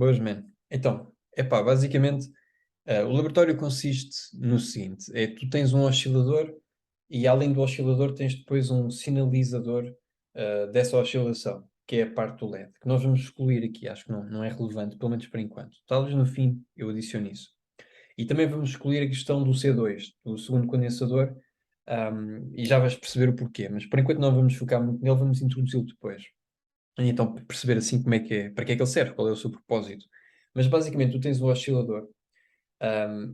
Boas, man. Então, epá, basicamente, o laboratório consiste no seguinte: tu tens um oscilador e além do oscilador tens depois um sinalizador dessa oscilação, que é a parte do LED, que nós vamos excluir aqui, acho que não é relevante, pelo menos por enquanto. Talvez no fim eu adicione isso. E também vamos excluir a questão do C2, do segundo condensador, e já vais perceber o porquê, mas por enquanto não vamos focar muito nele, vamos introduzi-lo depois. E então perceber assim como é que é, para que é que ele serve, qual é o seu propósito. Mas basicamente tu tens o oscilador,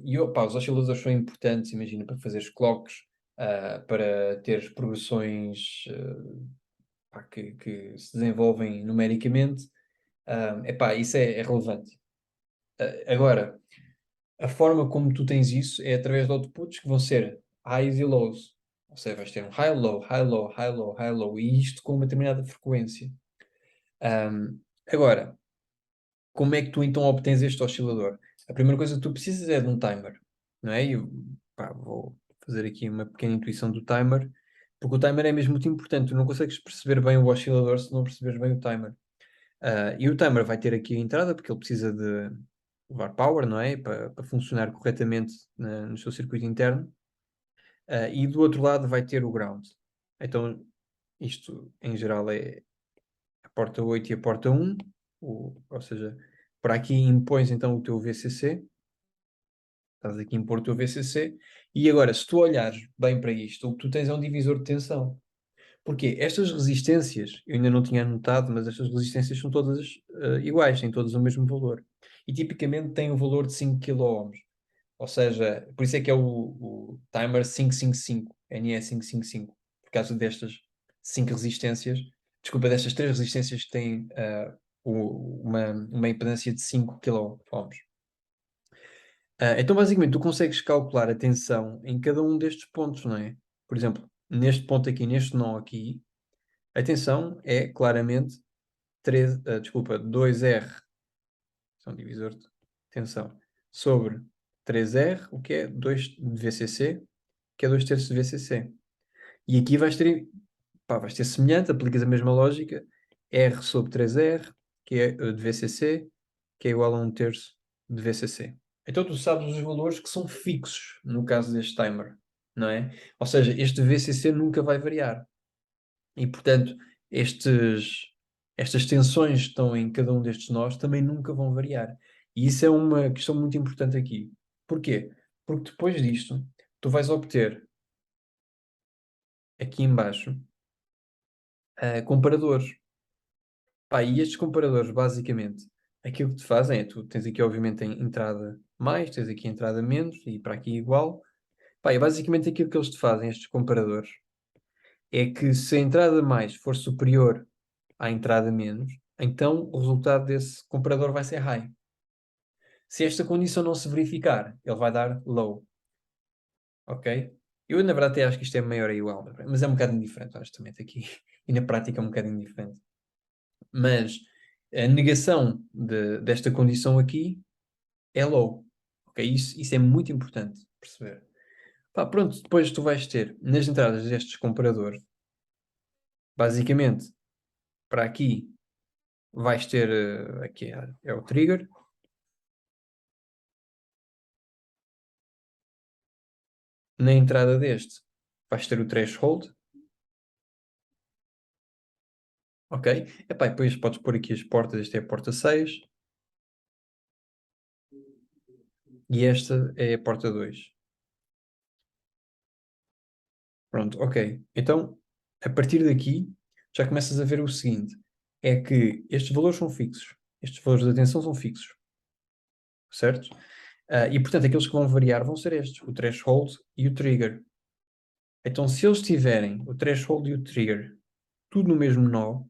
e opa, os osciladores são importantes, imagina, para fazeres clocks, para teres progressões pá, que se desenvolvem numericamente. Epá, isso é relevante. Agora, a forma como tu tens isso é através de outputs que vão ser highs e lows. Ou seja, vais ter um high, low, high, low, high, low, high, low, e isto com uma determinada frequência. Agora, como é que tu então obtens este oscilador? A primeira coisa que tu precisas é de um timer, não é? Eu, pá, vou fazer aqui uma pequena intuição do timer, porque o timer é mesmo muito importante. Tu não consegues perceber bem o oscilador se não perceberes bem o timer. E o timer vai ter aqui a entrada, porque ele precisa de levar power, não é? Para funcionar corretamente no seu circuito interno. E do outro lado vai ter o ground. Então, isto em geral é a porta 8 e a porta 1, ou seja, para aqui impões então o teu VCC, estás aqui a impor o teu VCC, e agora, se tu olhares bem para isto, o que tu tens é um divisor de tensão. Porque estas resistências, eu ainda não tinha anotado, mas estas resistências são todas iguais, têm todas o mesmo valor. E tipicamente têm um valor de 5 kΩ. Ou seja, por isso é que é o timer 555, NE555, por causa destas 5 resistências, desculpa, destas 3 resistências que têm uma impedância de 5 kΩ. Então, basicamente, tu consegues calcular a tensão em cada um destes pontos, não é? Por exemplo, neste ponto aqui, neste nó aqui, a tensão é claramente 2R, são divisor de tensão, sobre 3R, o que é 2 de VCC, que é 2 terços de VCC. E aqui vais ter semelhante, aplicas a mesma lógica, R sobre 3R, que é de VCC, que é igual a 1 terço de VCC. Então tu sabes os valores que são fixos no caso deste timer, não é? Ou seja, este VCC nunca vai variar. E, portanto, estas tensões que estão em cada um destes nós também nunca vão variar. E isso é uma questão muito importante aqui. Porquê? Porque depois disto, tu vais obter aqui embaixo comparadores. Pá, e estes comparadores, basicamente, aquilo que te fazem é, tu tens aqui, obviamente, em entrada mais, tens aqui entrada menos, e para aqui igual. Pá, e basicamente aquilo que eles te fazem, estes comparadores, é que se a entrada mais for superior à entrada menos, então o resultado desse comparador vai ser high. Se esta condição não se verificar, ele vai dar low. Ok? Eu, na verdade, até acho que isto é maior ou igual, mas é um bocado indiferente, honestamente, aqui. E na prática é um bocado indiferente. Mas a negação desta condição aqui é low. Ok? Isso é muito importante perceber. Pá, pronto, depois tu vais ter nas entradas destes comparadores, basicamente, para aqui vais ter, aqui é o trigger, na entrada deste vais ter o threshold, ok? Epá, e depois podes pôr aqui as portas, esta é a porta 6 e esta é a porta 2. Pronto, ok. Então, a partir daqui, já começas a ver o seguinte, é que estes valores são fixos, estes valores de atenção são fixos, certo? E, portanto, aqueles que vão variar vão ser estes, o threshold e o trigger. Então, se eles tiverem o threshold e o trigger tudo no mesmo nó,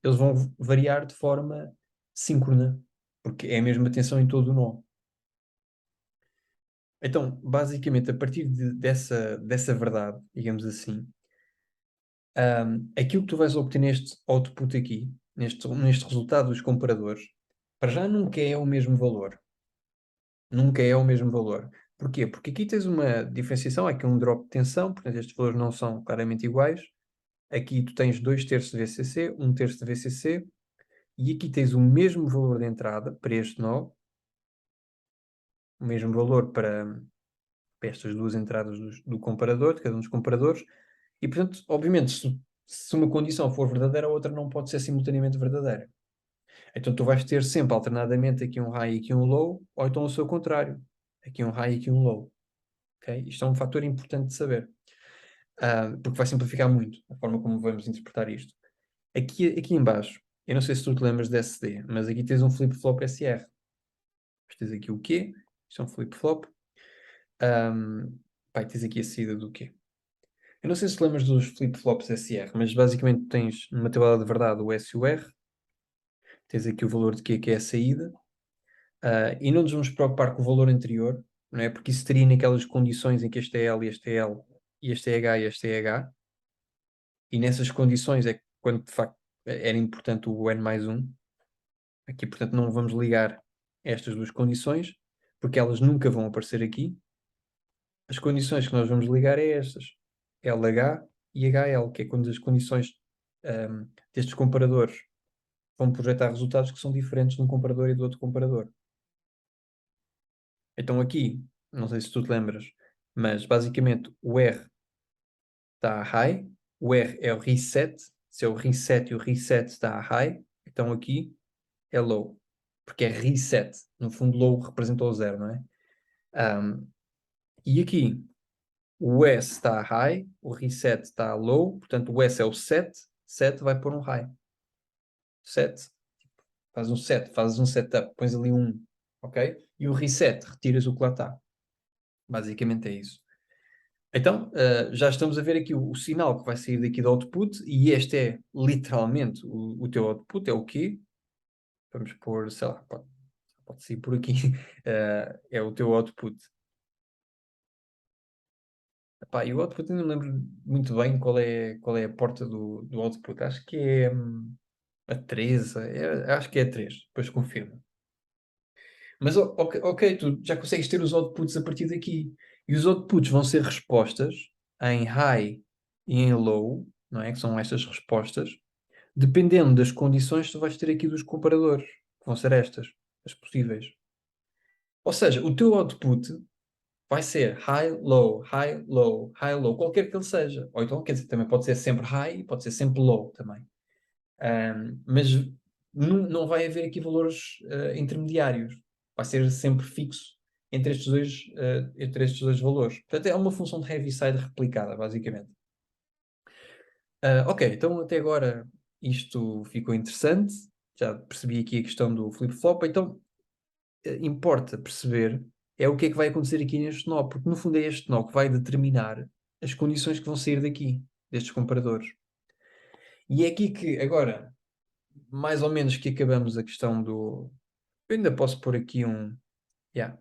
eles vão variar de forma síncrona, porque é a mesma tensão em todo o nó. Então, basicamente, a partir dessa verdade, digamos assim, aquilo que tu vais obter neste output aqui, neste resultado dos comparadores, para já nunca é o mesmo valor. Nunca é o mesmo valor. Porquê? Porque aqui tens uma diferenciação, aqui um drop de tensão, portanto estes valores não são claramente iguais. Aqui tu tens 2 terços de VCC, 1 terço de VCC, E aqui tens o mesmo valor de entrada para este nó, o mesmo valor para estas duas entradas do comparador, de cada um dos comparadores, e portanto, obviamente, se uma condição for verdadeira, a outra não pode ser simultaneamente verdadeira. Então tu vais ter sempre alternadamente aqui um high e aqui um low, ou então o seu contrário, aqui um high e aqui um low. Okay? Isto é um fator importante de saber, porque vai simplificar muito a forma como vamos interpretar isto. Aqui em baixo, eu não sei se tu te lembras de SD, mas aqui tens um flip-flop SR. Tens aqui o Q, isto é um flip-flop. Tens aqui a saída do Q. Eu não sei se te lembras dos flip-flops SR, mas basicamente tens numa tabela de verdade o S e o R, tens aqui o valor de Q que é a saída, e não nos vamos preocupar com o valor anterior, não é? Porque isso estaria naquelas condições em que este é L, este é L, e este é H e este é H, e nessas condições é quando de facto era importante o N mais 1. Aqui, portanto, não vamos ligar estas duas condições, porque elas nunca vão aparecer aqui. As condições que nós vamos ligar é estas, LH e HL, que é quando as condições destes comparadores vão projetar resultados que são diferentes de um comparador e do outro comparador. Então aqui, não sei se tu te lembras, mas basicamente o R está a high, o R é o reset, se é o reset e o reset está a high, então aqui é low, porque é reset. No fundo, low representa o zero, não é? E aqui o S está a high, o reset está a low, portanto o S é o set, set vai pôr um high. Set, fazes um setup, pões ali um, ok? E o reset, retiras o que lá está. Basicamente é isso. Então, já estamos a ver aqui o sinal que vai sair daqui do output, e este é literalmente o teu output, é o quê? Vamos pôr, sei lá, pode sair por aqui. É o teu output. Epá, e o output eu não me lembro muito bem qual é a porta do output. Acho que é a 13, acho que é a 3, depois confirmo. Mas ok, tu já consegues ter os outputs a partir daqui. E os outputs vão ser respostas em high e em low, não é? Que são estas respostas, dependendo das condições que tu vais ter aqui dos comparadores, que vão ser estas, as possíveis. Ou seja, o teu output vai ser high, low, high, low, high, low, qualquer que ele seja. Ou então, quer dizer, também pode ser sempre high e pode ser sempre low também. Mas não vai haver aqui valores intermediários. Vai ser sempre fixo entre estes dois valores. Portanto, é uma função de Heaviside replicada, basicamente. Ok, então até agora isto ficou interessante. Já percebi aqui a questão do flip-flop. Então, importa perceber é o que é que vai acontecer aqui neste nó, porque no fundo é este nó que vai determinar as condições que vão sair daqui, destes comparadores. E é aqui que, agora, mais ou menos que acabamos a questão do... Eu ainda posso pôr aqui um... Yeah.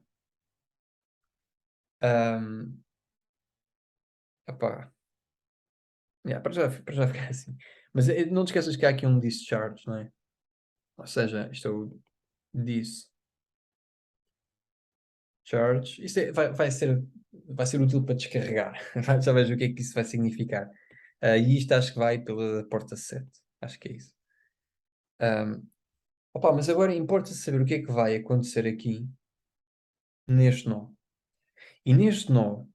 Um, epá, yeah, para já ficar assim. Mas não te esqueças que há aqui um discharge, não é? Ou seja, isto é o discharge. Isto vai ser útil para descarregar. Já vejo o que é que isso vai significar. E isto acho que vai pela porta 7. Acho que é isso. Mas agora importa saber o que é que vai acontecer aqui neste nó. E neste nó,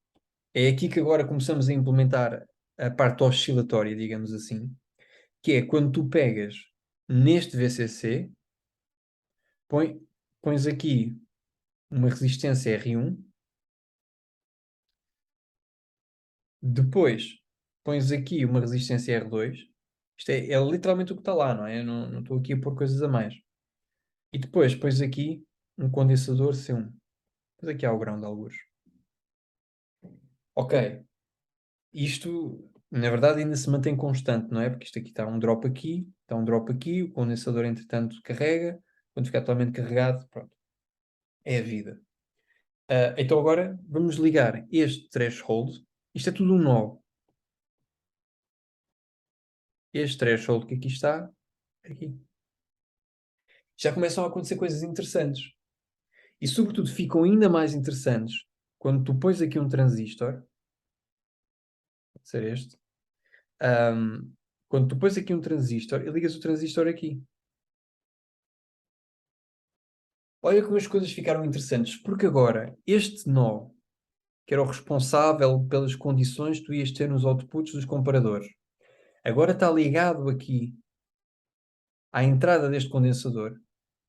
é aqui que agora começamos a implementar a parte oscilatória, digamos assim, que é quando tu pegas neste VCC, pões aqui uma resistência R1, depois pões aqui uma resistência R2, isto é literalmente o que está lá, não é? Eu não estou aqui a pôr coisas a mais. E depois pões aqui um condensador C1. Depois aqui há o grão de algures. Ok, isto na verdade ainda se mantém constante, não é? Porque isto aqui está um drop aqui, o condensador entretanto carrega, quando ficar totalmente carregado, pronto, é a vida. Então agora vamos ligar este threshold, isto é tudo um nó. Este threshold que aqui está, aqui. Já começam a acontecer coisas interessantes. E sobretudo ficam ainda mais interessantes quando tu pões aqui um transistor, pode ser este, quando tu pões aqui um transistor e ligas o transistor aqui. olha como as coisas ficaram interessantes, porque agora este nó, que era o responsável pelas condições que tu ias ter nos outputs dos comparadores, agora está ligado aqui à entrada deste condensador.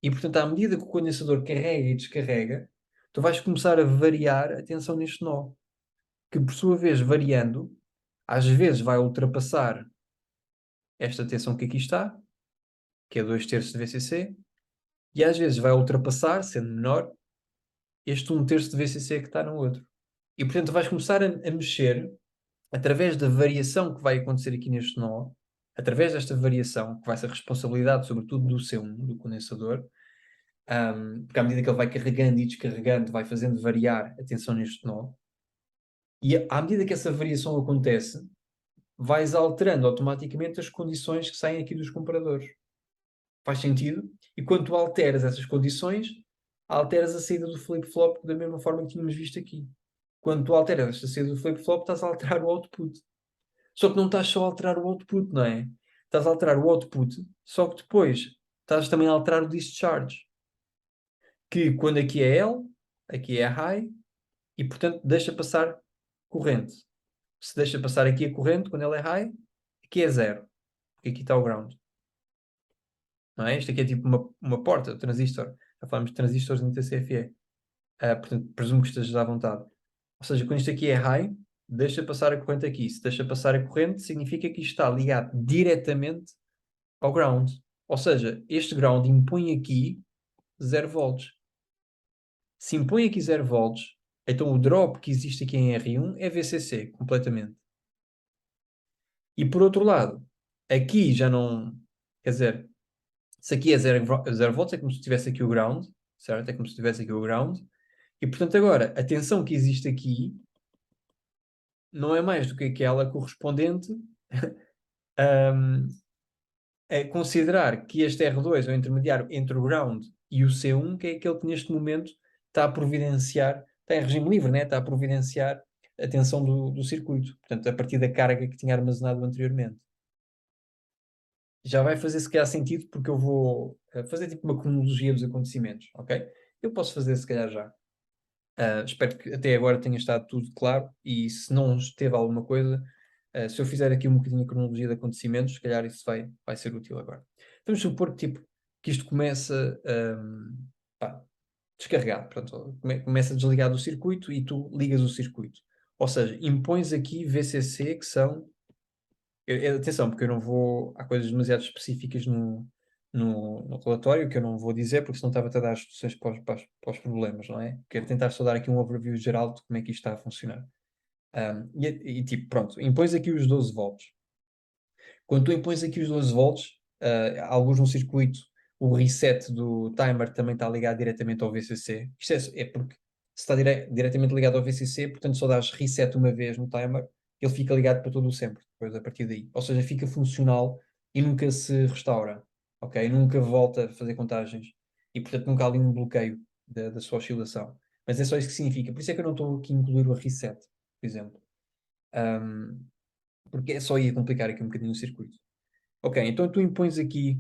E, portanto, à medida que o condensador carrega e descarrega, tu vais começar a variar a tensão neste nó, que por sua vez, variando, às vezes vai ultrapassar esta tensão que aqui está, que é 2/3 de VCC, e às vezes vai ultrapassar, sendo menor, este 1/3 de VCC que está no outro. E, portanto, vais começar a mexer através da variação que vai acontecer aqui neste nó, através desta variação, que vai ser responsabilidade, sobretudo, do C1, do condensador, porque à medida que ele vai carregando e descarregando, vai fazendo variar a tensão neste nó. E à medida que essa variação acontece, vais alterando automaticamente as condições que saem aqui dos comparadores. Faz sentido? E quando tu alteras essas condições, alteras a saída do flip-flop da mesma forma que tínhamos visto aqui. Quando tu alteras esta saída do flip-flop, estás a alterar o output. Só que não estás só a alterar o output, não é? Estás a alterar o output, só que depois estás também a alterar o discharge. Que quando aqui é L, aqui é high, e portanto deixa passar corrente. Se deixa passar aqui a corrente, quando ela é high, aqui é zero, porque aqui está o ground. Não é? Isto aqui é tipo uma porta, transistor. Já falamos de transistores no TCFE. Portanto, presumo que estejas à vontade. Ou seja, quando isto aqui é high, deixa passar a corrente aqui. Se deixa passar a corrente, significa que isto está ligado diretamente ao ground. Ou seja, este ground impõe aqui 0 volts. Se impõe aqui 0 volts, então o drop que existe aqui em R1 é VCC, completamente. E por outro lado, aqui já não... Quer dizer, se aqui é 0 volts, é como se tivesse aqui o ground, certo? É como se tivesse aqui o ground. E portanto agora, a tensão que existe aqui não é mais do que aquela correspondente a considerar que este R2 é o intermediário entre o ground e o C1, que é aquele que neste momento está a providenciar, está em regime livre, né? Está a providenciar a tensão do circuito, portanto, a partir da carga que tinha armazenado anteriormente. Já vai fazer se calhar sentido, porque eu vou fazer tipo uma cronologia dos acontecimentos, ok? Eu posso fazer se calhar já. Espero que até agora tenha estado tudo claro, e se não esteve alguma coisa, se eu fizer aqui um bocadinho a cronologia de acontecimentos, se calhar isso vai ser útil agora. Vamos supor que, tipo, que isto começa pá, descarregado, pronto, começa a desligar do circuito e tu ligas o circuito. Ou seja, impões aqui VCC, que são... atenção, porque eu não vou... Há coisas demasiado específicas no relatório que eu não vou dizer, porque senão estava a dar as soluções para os problemas, não é? Quero tentar só dar aqui um overview geral de como é que isto está a funcionar. Tipo, pronto, impões aqui os 12 volts. Quando tu impões aqui os 12 volts, alguns no circuito, o reset do timer também está ligado diretamente ao VCC. Isto é porque se está diretamente ligado ao VCC, portanto só dás reset uma vez no timer, ele fica ligado para todo o sempre, depois a partir daí. Ou seja, fica funcional e nunca se restaura, ok? Nunca volta a fazer contagens. E portanto nunca há ali um bloqueio da sua oscilação. Mas é só isso que significa. Por isso é que eu não estou aqui a incluir o reset, por exemplo. Porque é só ia complicar aqui um bocadinho o circuito. Ok, então tu impões aqui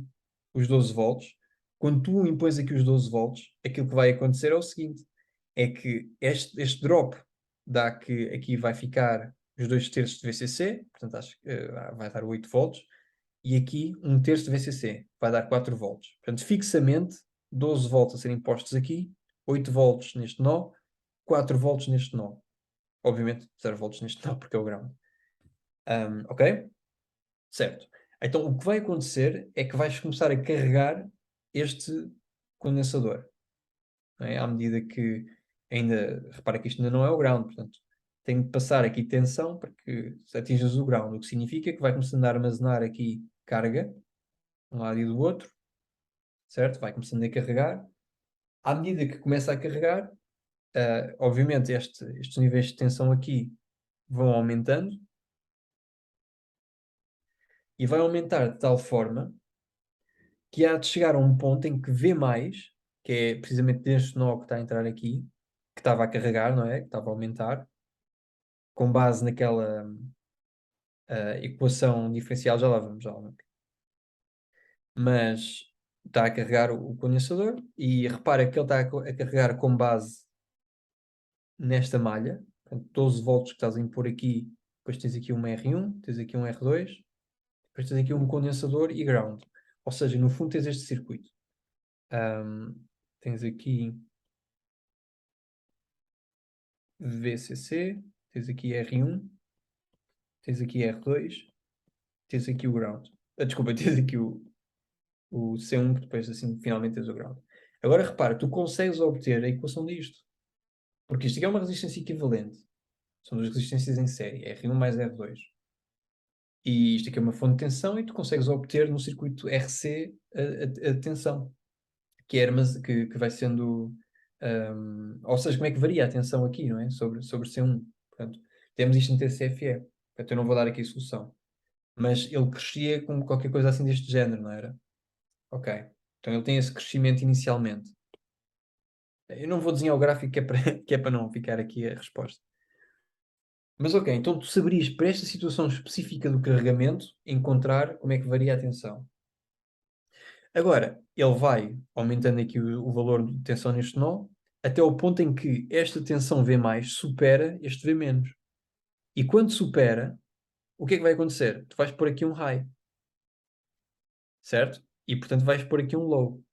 os 12 volts. Quando tu impões aqui os 12 volts, aquilo que vai acontecer é o seguinte: é que este drop dá que aqui vai ficar os 2/3 de VCC, portanto acho que vai dar 8 volts, e aqui 1/3 de VCC, vai dar 4 volts. Portanto, fixamente, 12 volts a serem postos aqui, 8 volts neste nó, 4 volts neste nó. Obviamente, 0 volts neste nó, porque é o ground. Ok? Certo. Então, o que vai acontecer é que vais começar a carregar este condensador, não é? À medida que ainda, repara que isto ainda não é o ground, portanto, tem de passar aqui tensão para que atinjas o ground, o que significa que vai começando a armazenar aqui carga, de um lado e do outro, certo? Vai começando a carregar. À medida que começa a carregar, obviamente estes níveis de tensão aqui vão aumentando, e vai aumentar de tal forma que há de chegar a um ponto em que V+, que é precisamente deste nó que está a entrar aqui, que estava a carregar, não é? Que estava a aumentar, com base naquela equação diferencial, já lá vamos. Mas está a carregar o condensador e repara que ele está a carregar com base nesta malha, portanto, 12 volts que estás a impor aqui, depois tens aqui uma R1, tens aqui um R2, depois tens aqui um condensador e ground. Ou seja, no fundo tens este circuito. Tens aqui VCC, tens aqui R1, tens aqui R2, tens aqui o ground. Desculpa, tens aqui o C1, que depois assim finalmente tens o ground. Agora repara, tu consegues obter a equação disto. Porque isto aqui é uma resistência equivalente. São duas resistências em série, R1 mais R2. E isto aqui é uma fonte de tensão e tu consegues obter no circuito RC a tensão, que vai sendo. Ou seja, como é que varia a tensão aqui, não é? Sobre C1. Portanto, temos isto em TCFE. Portanto, eu não vou dar aqui a solução. Mas ele crescia com qualquer coisa assim deste género, não era? Ok. Então ele tem esse crescimento inicialmente. Eu não vou desenhar o gráfico que é para não ficar aqui a resposta. Mas ok, então tu saberias para esta situação específica do carregamento encontrar como é que varia a tensão. Agora, ele vai aumentando aqui o valor de tensão neste nó, até ao ponto em que esta tensão V mais supera este V menos. E quando supera, o que é que vai acontecer? Tu vais pôr aqui um high, certo? E portanto vais pôr aqui um low.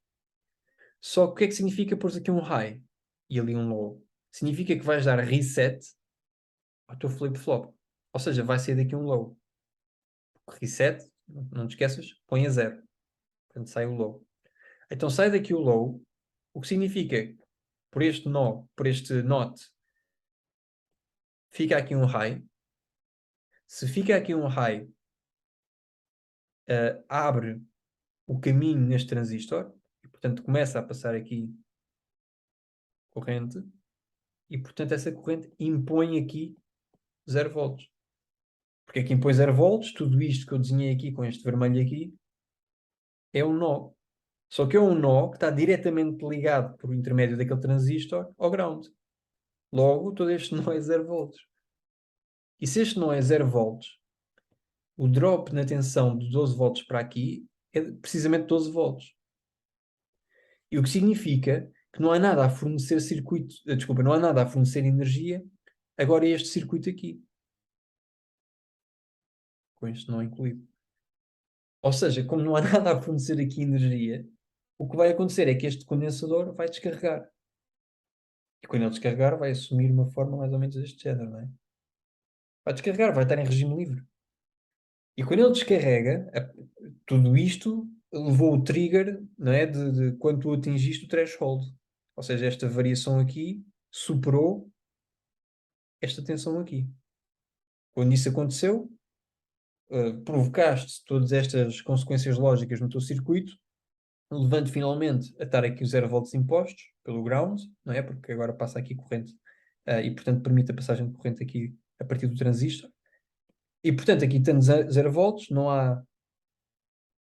Só que o que é que significa pôr aqui um high e ali um low? Significa que vais dar reset ao teu flip-flop. Ou seja, vai sair daqui um low. Reset, não te esqueças, põe a zero. Portanto, sai o low. Então sai daqui o low, o que significa que por este nó, por este NOT, fica aqui um high. Se fica aqui um high, abre o caminho neste transistor, e portanto começa a passar aqui corrente, e portanto essa corrente impõe aqui 0 volts. Porque aqui impõe 0 volts, tudo isto que eu desenhei aqui com este vermelho aqui, é um nó. Só que é um nó que está diretamente ligado por intermédio daquele transistor ao ground. Logo, todo este nó é 0 volts. E se este nó é 0 volts, o drop na tensão de 12 volts para aqui é precisamente 12 volts. E o que significa que não há nada a fornecer circuito, desculpa, não há nada a fornecer energia agora é este circuito aqui. Com este nó incluído. Ou seja, como não há nada a fornecer aqui energia, o que vai acontecer é que este condensador vai descarregar. E quando ele descarregar, vai assumir uma forma mais ou menos deste género, não é? Vai descarregar, vai estar em regime livre. E quando ele descarrega, tudo isto levou o trigger, não é? De quando tu atingiste o threshold. Ou seja, esta variação aqui superou esta tensão aqui. Quando isso aconteceu, provocaste todas estas consequências lógicas no teu circuito, levando finalmente a estar aqui os 0 volts impostos pelo ground, não é? Porque agora passa aqui corrente e, portanto, permite a passagem de corrente aqui a partir do transistor. E, portanto, aqui tendo 0 volts, não há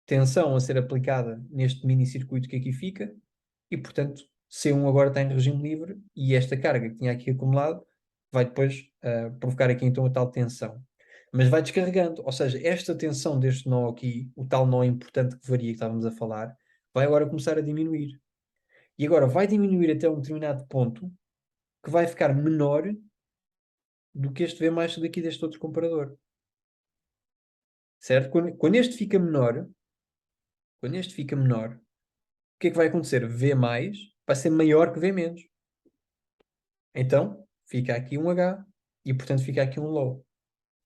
tensão a ser aplicada neste mini circuito que aqui fica e, portanto, C1 agora está em regime livre e esta carga que tinha aqui acumulado vai depois provocar aqui então a tal tensão. Mas vai descarregando, ou seja, esta tensão deste nó aqui, o tal nó importante que varia que estávamos a falar, vai agora começar a diminuir. E agora vai diminuir até um determinado ponto que vai ficar menor do que este V mais daqui deste outro comparador. Certo? Quando este fica menor, o que é que vai acontecer? V mais vai ser maior que V menos. Então, fica aqui um H e, portanto, fica aqui um low.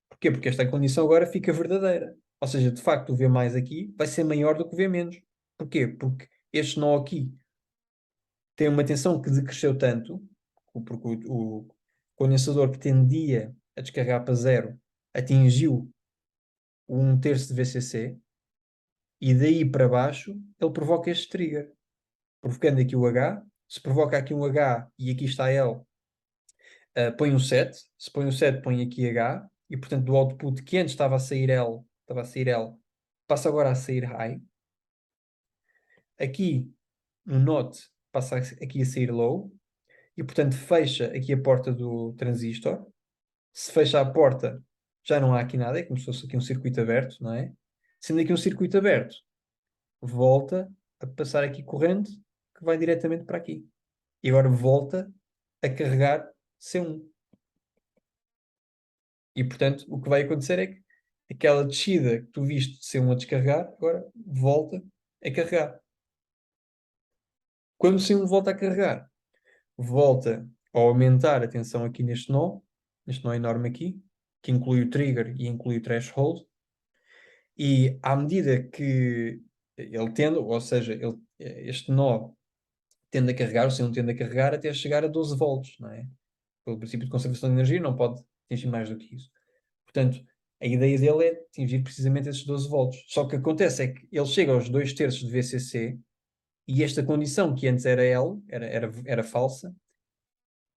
Porquê? Porque esta condição agora fica verdadeira. Ou seja, de facto, o V mais aqui vai ser maior do que o V menos. Porquê? Porque este nó aqui tem uma tensão que decresceu tanto, porque o condensador que tendia a descarregar para zero atingiu o 1/3 de VCC e daí para baixo ele provoca este trigger, provocando aqui o H. Se provoca aqui um H e aqui está L, põe um 7. Se põe um 7, põe aqui H e portanto do output que antes estava a sair L, passa agora a sair high. Aqui no NOT passa aqui a sair low e portanto fecha aqui a porta do transistor. Se fecha a porta, já não há aqui nada, é como se fosse aqui um circuito aberto, não é? Sendo aqui um circuito aberto, volta a passar aqui corrente que vai diretamente para aqui. E agora volta a carregar C1. E, portanto, o que vai acontecer é que aquela descida que tu viste de C1 a descarregar, agora volta a carregar. Quando o C1 volta a carregar, volta a aumentar a tensão aqui neste nó enorme aqui, que inclui o trigger e inclui o threshold, e à medida que ele tende, ou seja, este nó tende a carregar, o C1 tende a carregar até chegar a 12 volts, não é? Pelo princípio de conservação de energia, não pode atingir mais do que isso. Portanto, a ideia dele é atingir precisamente esses 12 volts. Só que o que acontece é que ele chega aos 2/3 de VCC e esta condição que antes era L, era falsa,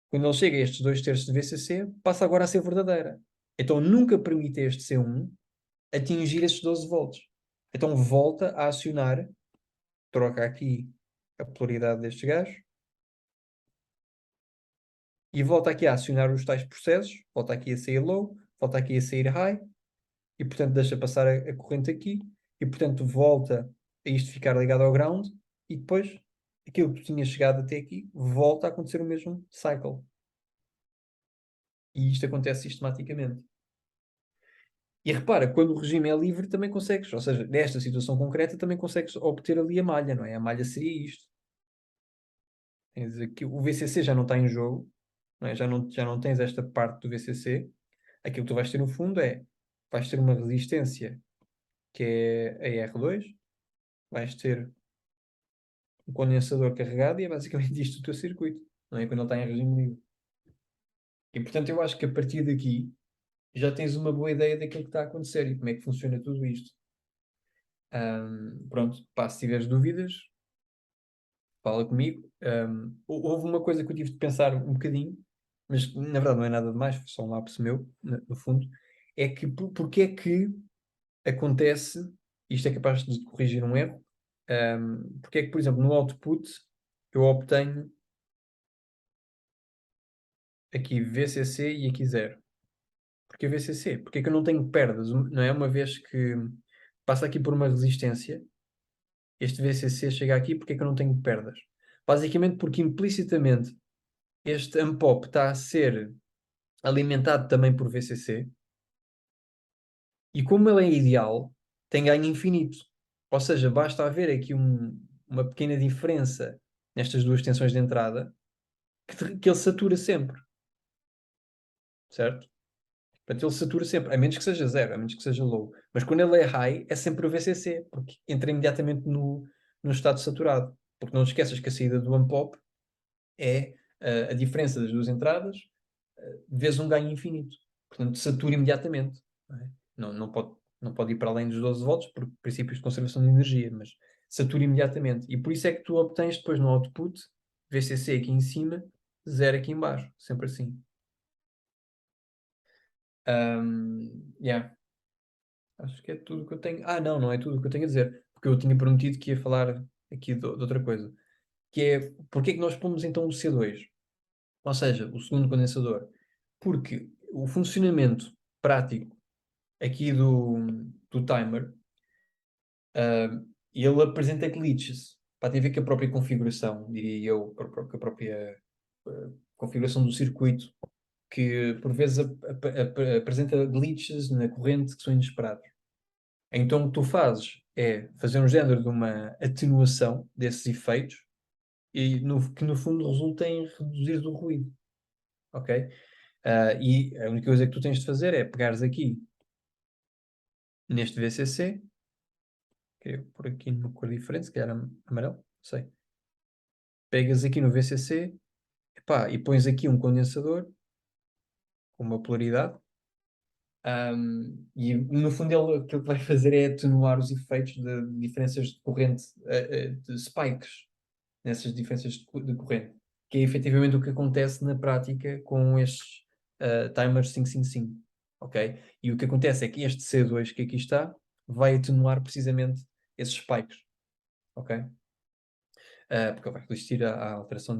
quando ele chega a estes 2/3 de VCC, passa agora a ser verdadeira. Então nunca permite a este C1 atingir esses 12 volts. Então volta a acionar, troca aqui a polaridade destes gajos e volta aqui a acionar os tais processos, volta aqui a sair low, volta aqui a sair high, e portanto deixa passar a corrente aqui, e portanto volta a isto ficar ligado ao ground, e depois aquilo que tinha chegado até aqui volta a acontecer o mesmo cycle. E isto acontece sistematicamente. E repara, quando o regime é livre também consegues, ou seja, nesta situação concreta também consegues obter ali a malha, não é? A malha seria isto. Tens aqui, o VCC já não está em jogo, não é? Já não tens esta parte do VCC. Aquilo que tu vais ter no fundo vais ter uma resistência que é a R2, vais ter um condensador carregado e é basicamente isto o teu circuito, não é? Quando ele está em regime livre. E portanto eu acho que a partir daqui já tens uma boa ideia daquilo que está a acontecer e como é que funciona tudo isto. Pronto, pá, se tiveres dúvidas, fala comigo. Houve uma coisa que eu tive de pensar um bocadinho, mas na verdade não é nada demais, foi só um lapso meu, no fundo, é que porque é que acontece, isto é capaz de corrigir um erro, porque é que, por exemplo, no output eu obtenho aqui VCC e aqui zero. Porque VCC? Porque é que eu não tenho perdas? Não é? Uma vez que passa aqui por uma resistência, este VCC chega aqui, porque é que eu não tenho perdas? Basicamente porque implicitamente este AMPOP está a ser alimentado também por VCC e como ele é ideal, tem ganho infinito. Ou seja, basta haver aqui uma pequena diferença nestas duas tensões de entrada que ele satura sempre, certo? Portanto, ele satura sempre, a menos que seja zero, a menos que seja low. Mas quando ele é high, é sempre o VCC, porque entra imediatamente no estado saturado. Porque não te esqueças que a saída do unpop é a diferença das duas entradas vezes um ganho infinito. Portanto, satura imediatamente. Não é? Não pode ir para além dos 12 volts, por princípios de conservação de energia, mas satura imediatamente. E por isso é que tu obtens depois no output VCC aqui em cima, zero aqui em baixo. Sempre assim. Yeah. Acho que é tudo o que eu tenho. Ah, não, não é tudo o que eu tenho a dizer. Porque eu tinha prometido que ia falar aqui de outra coisa. Que é, porque é que nós pomos então o C2? Ou seja, o segundo condensador. Porque o funcionamento prático aqui do timer, ele apresenta glitches. Pá, tem a ver com a própria configuração, diria eu, com a própria configuração do circuito, que por vezes apresenta glitches na corrente que são inesperados. Então o que tu fazes é fazer um género de uma atenuação desses efeitos e que no fundo resulta em reduzir o ruído, ok? E a única coisa que tu tens de fazer é pegares aqui neste VCC, que é por aqui numa cor diferente, se calhar amarelo, não sei. Pegas aqui no VCC, epá, e pões aqui um condensador com uma polaridade. E no fundo ele aquilo que vai fazer é atenuar os efeitos de diferenças de corrente, de spikes, nessas diferenças de corrente, que é efetivamente o que acontece na prática com estes timers 555, ok? E o que acontece é que este C2 que aqui está vai atenuar precisamente esses spikes, ok? Porque vai resistir à alteração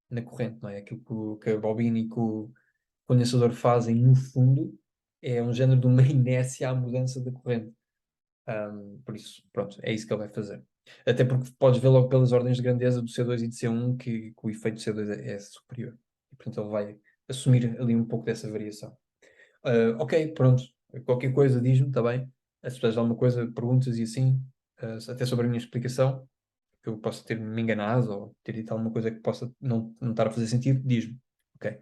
na corrente, não é? Aquilo que a bobina e que o condensador fazem no fundo é um género de uma inércia à mudança da corrente. Por isso, pronto, é isso que ele vai fazer. Até porque podes ver logo pelas ordens de grandeza do C2 e de C1 que o efeito do C2 é superior. E, portanto, ele vai assumir ali um pouco dessa variação. Ok, pronto. Qualquer coisa diz-me, está bem? Se precisares de alguma coisa, perguntas e assim, até sobre a minha explicação, que eu possa ter-me enganado ou ter dito alguma coisa que possa não estar a fazer sentido, diz-me. Ok?